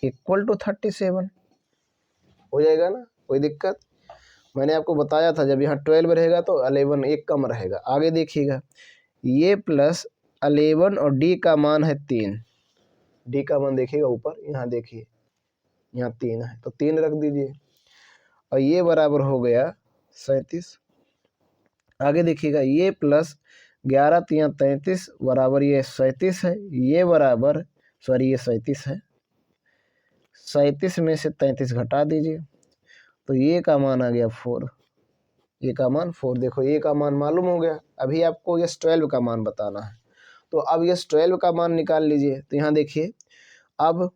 इक्वल टू 37, हो जाएगा ना, कोई दिक्कत। मैंने आपको बताया था जब यहाँ 12 रहेगा तो 11 एक कम रहेगा। आगे देखिएगा, ये प्लस 11 और D का मान है 3, D का मान देखिएगा ऊपर, यहाँ देखिए यहाँ 3 है तो 3 रख दीजिए, और ये बराबर हो गया 37। आगे देखिएगा, ये प्लस 11 3 33 बराबर ये 37 है, ये बराबर सॉरी ये 37 है, 37 में से 33 घटा दीजिए तो ये का मान आ गया 4। ये का मान 4, देखो ये का मान मालूम हो गया। अभी आपको यस 12 का मान बताना है, तो अब यस 12 का मान निकाल लीजिए। तो यहाँ देखिए, अब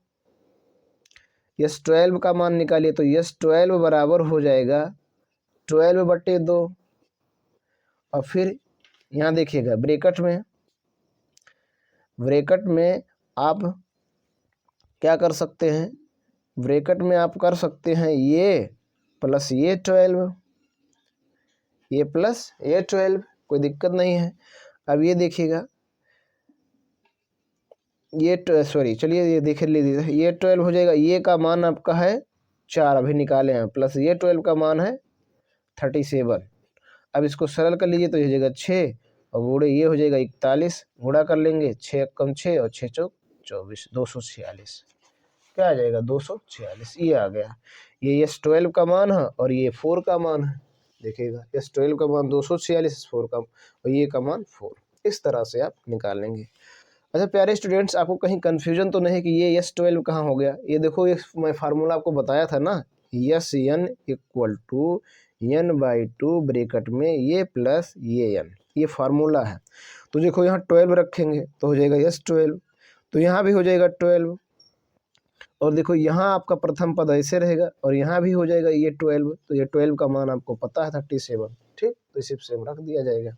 यस 12 का मान निकालिए तो यस 12 बराबर हो जाएगा 12/2, और फिर यहाँ देखिएगा ब्रैकेट में आप क्या कर सकते हैं, ब्रैकेट में आप कर सकते हैं ये प्लस ये 12, ये प्लस ये 12, कोई दिक्कत नहीं है। अब ये देखिएगा, ये सॉरी चलिए ये देख लीजिए, ये 12 हो जाएगा, ये का मान आपका है 4 अभी निकाले हैं, प्लस ये 12 का मान है 37। अब इसको सरल कर लीजिए तो ये हो जाएगा 6 और गुणे ये हो जाएगा 41, गुणा कर लेंगे 6 कम 6 और 6 चौक 24, 246। क्या आ जाएगा 246, ये आ गया। ये S12 का मान है और ये 4 का मान है। देखिएगा S12 का मान 246, 4 का और ये का मान 4। इस तरह से आप निकालेंगे। अच्छा प्यारे स्टूडेंट्स, आपको कहीं कन्फ्यूजन तो नहीं कि ये S12 कहाँ हो गया? ये देखो, ये मैं फार्मूला आपको बताया था ना, SN equal to n/2 bracket में ये प्लस ये n, ये फार्मूला है। तो देखो यहाँ 12 रखेंगे तो हो जाएगा S12, तो यहाँ भी हो जाएगा 12, और देखो यहाँ आपका प्रथम पद ऐसे रहेगा और यहाँ भी हो जाएगा ये 12, तो ये 12 का मान आपको पता है 37, ठीक, तो इसी सेम रख दिया जाएगा।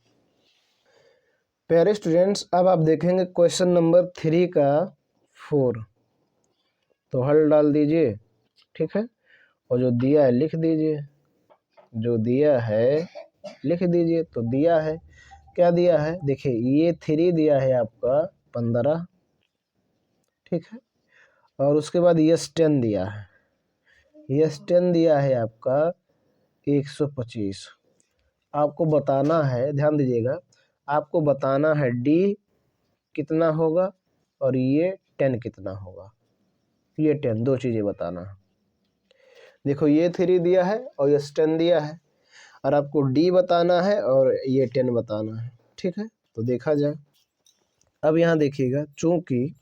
प्यारे स्टूडेंट्स, अब आप देखेंगे क्वेश्चन नंबर 3 का 4, तो हल डाल दीजिए, ठीक है, और जो दिया है लिख दीजिए, जो दिया है लिख दीजिए। तो दिया है, क्या दिया है, देखिए ये 3 दिया है आपका 15, ठीक है, और उसके बाद यस 10 दिया है, यस 10 दिया है आपका 125। आपको बताना है, ध्यान दीजिएगा, आपको बताना है डी कितना होगा और ये 10 कितना होगा। ये 10, दो चीज़ें बताना है। देखो ये 3 दिया है और ये 10 दिया है, और आपको डी बताना है और ये 10 बताना है, ठीक है। तो देखा जाए, अब यहाँ देखिएगा, चूंकि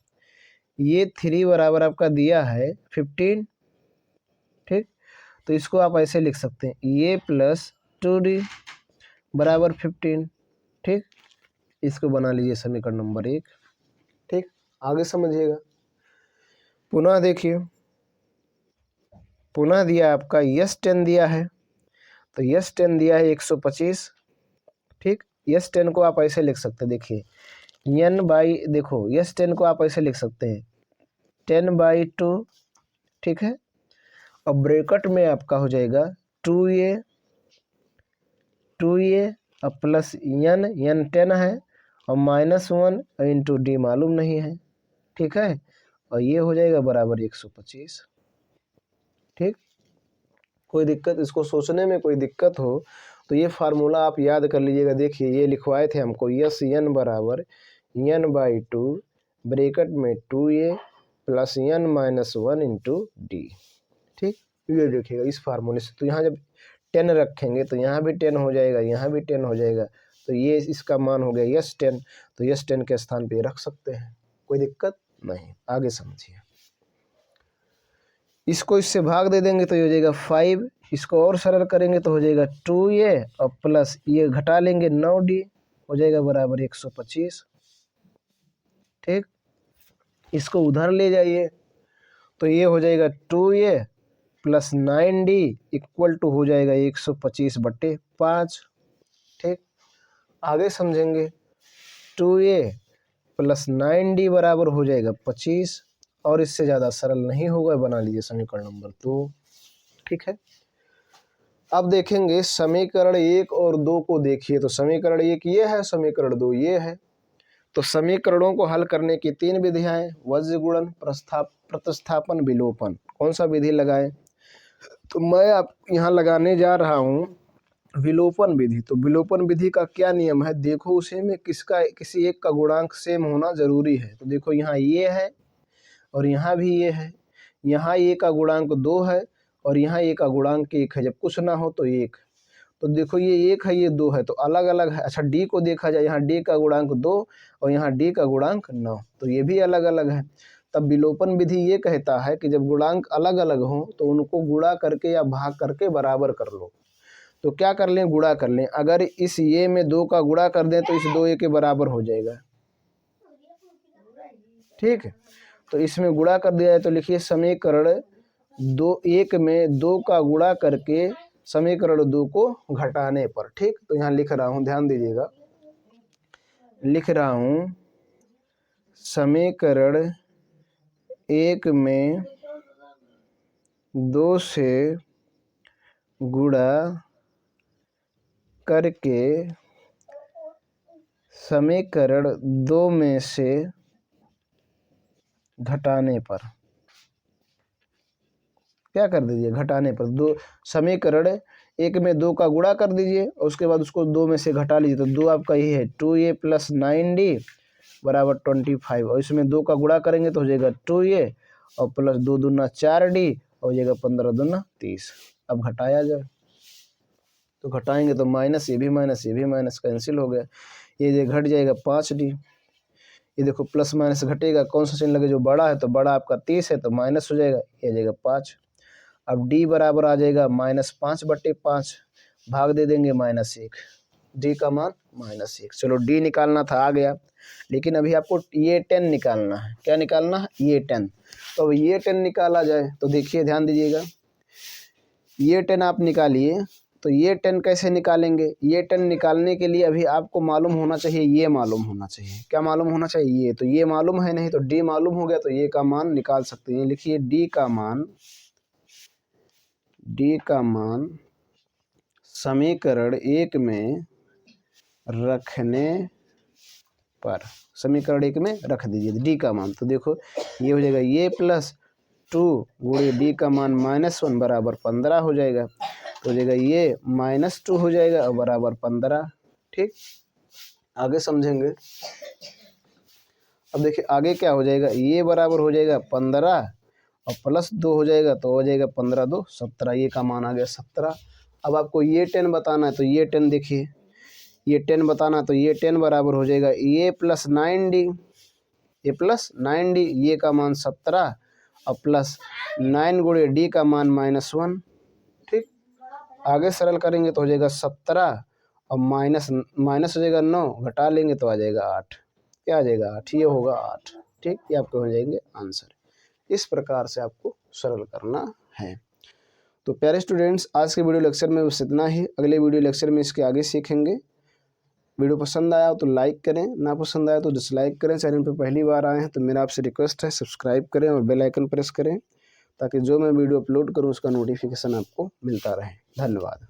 ये 3 बराबर आपका दिया है 15, ठीक, तो इसको आप ऐसे लिख सकते हैं, ये प्लस 2D बराबर 15, ठीक, इसको बना लीजिए समीकरण नंबर 1, ठीक। आगे समझिएगा, पुनः देखिए, पुनः दिया आपका यस 10 दिया है, तो यस 10 दिया है 125, ठीक। यस 10 को आप ऐसे लिख सकते हैं, देखिए देखो यस 10 को आप ऐसे लिख सकते हैं 10/2, ठीक है, और ब्रैकेट में आपका हो जाएगा 2a और प्लस n 10 है और -1 इंटू डी मालूम नहीं है, ठीक है, और ये हो जाएगा बराबर 125, ठीक। कोई दिक्कत, इसको सोचने में कोई दिक्कत हो तो ये फार्मूला आप याद कर लीजिएगा। देखिए ये लिखवाए थे हमको, यस n बराबर n/2 ब्रैकेट में 2a plus n - 1 into D, ठीक। ये देखिएगा इस फार्मूले से, तो यहाँ जब 10 रखेंगे तो यहाँ भी 10 हो जाएगा, यहाँ भी 10 हो जाएगा, तो ये इसका मान हो गया यस 10, तो यस 10 के स्थान पे रख सकते हैं, कोई दिक्कत नहीं। आगे समझिए, इसको इससे भाग दे देंगे तो ये हो जाएगा 5, इसको और सरल करेंगे तो हो जाएगा 2a और प्लस ये घटा लेंगे 9d, हो जाएगा बराबर 125, ठीक। इसको उधर ले जाइए तो ये हो जाएगा 2a plus 9d equal to हो जाएगा 125/5, ठीक। आगे समझेंगे, 2a प्लस 9d बराबर हो जाएगा 25, और इससे ज़्यादा सरल नहीं होगा, बना लीजिए समीकरण नंबर 2, ठीक है। अब देखेंगे समीकरण 1 और 2 को देखिए, तो समीकरण 1 ये है, समीकरण 2 ये है। तो समीकरणों को हल करने की 3 विधियां हैं, वज्र गुणन, प्रतिस्थापन, विलोपन। कौन सा विधि लगाएं? तो मैं आप यहाँ लगाने जा रहा हूँ विलोपन विधि। तो विलोपन विधि का क्या नियम है, देखो उसे में किसी एक का गुणांक सेम होना जरूरी है। तो देखो यहाँ ये है और यहाँ भी ये है, यहाँ ए का गुणांक 2 है और यहाँ ए का गुणांक 1 है, जब कुछ ना हो तो 1। तो देखो ये 1 है, ये 2 है, तो अलग अलग है। अच्छा डी को देखा जाए, यहाँ डी का गुणांक 2 और यहाँ डी का गुणांक 9, तो ये भी अलग अलग है। तब विलोपन विधि ये कहता है कि जब गुणांक अलग अलग हो तो उनको गुणा करके या भाग करके बराबर कर लो। तो क्या कर लें, गुणा कर लें। अगर इस ये में 2 का गुणा कर दें तो इस 2a के बराबर हो जाएगा, ठीक है। तो इसमें गुणा कर दिया है, तो लिखिए समीकरण 1 में 2 का गुणा करके समीकरण 2 को घटाने पर, ठीक। तो यहाँ लिख रहा हूँ, ध्यान दीजिएगा, लिख रहा हूँ समीकरण 1 में 2 से गुणा करके समीकरण 2 में से घटाने पर, क्या कर दीजिए, घटाने पर। दो समीकरण एक में 2 का गुणा कर दीजिए और उसके बाद उसको 2 में से घटा लीजिए, तो 2 आपका ये है 2a + 9d बराबर 25, और इसमें 2 का गुणा करेंगे तो हो जाएगा 2a और प्लस 2 दूना 4d हो जाएगा 15 दूना 30। अब घटाया जाए तो घटाएंगे तो माइनस ये भी माइनस कैंसिल हो गया, ये घट जाएगा 5d। ये देखो प्लस माइनस घटेगा, कौन सा चिन्ह लगे, जो बड़ा है, तो बड़ा आपका 30 है तो माइनस हो जाएगा, ये आ जाएगा 5। अब d बराबर आ जाएगा -5/5, भाग दे देंगे -1, d का मान -1। चलो d निकालना था, आ गया, लेकिन अभी आपको ये 10 निकालना है। क्या निकालना है? ये 10। तो अब ये 10 निकाला जाए तो देखिए, ध्यान दीजिएगा, ये 10 आप निकालिए, तो ये 10 कैसे निकालेंगे? ये 10 निकालने के लिए अभी आपको मालूम होना चाहिए, ये मालूम होना चाहिए। क्या मालूम होना चाहिए? ये तो ये मालूम है नहीं, तो d मालूम हो गया, तो ये का मान निकाल सकते हैं। लिखिए d का मान समीकरण 1 में रखने पर, समीकरण 1 में रख दीजिए d का मान। तो देखो ये हो जाएगा ये +2 गुणे d का मान -1 बराबर 15 हो जाएगा, तो हो जाएगा ये -2 हो जाएगा और बराबर 15। ठीक, आगे समझेंगे। अब देखिए आगे क्या हो जाएगा, ये बराबर हो जाएगा 15 और +2 हो जाएगा, तो हो जाएगा 15 2 17, ये का मान आ गया 17। अब आपको ये 10 बताना है, तो ये 10 देखिए, ये 10 बताना, तो ये 10 बराबर हो जाएगा ये + 9d, ये + 9d, ये का मान 17 और प्लस 9 गुणे d का मान -1। ठीक, आगे सरल करेंगे तो हो जाएगा 17 और माइनस हो जाएगा 9, घटा लेंगे तो आ जाएगा 8। क्या आ जाएगा? 8, ये होगा 8। ठीक, ये आपके हो जाएंगे आंसर। इस प्रकार से आपको सरल करना है। तो प्यारे स्टूडेंट्स, आज के वीडियो लेक्चर में बस इतना ही। अगले वीडियो लेक्चर में इसके आगे सीखेंगे। वीडियो पसंद आया तो लाइक करें, ना पसंद आया तो डिसलाइक करें। चैनल पर पहली बार आए हैं तो मेरा आपसे रिक्वेस्ट है, सब्सक्राइब करें और बेल आइकन प्रेस करें, ताकि जो मैं वीडियो अपलोड करूं उसका नोटिफिकेशन आपको मिलता रहे। धन्यवाद।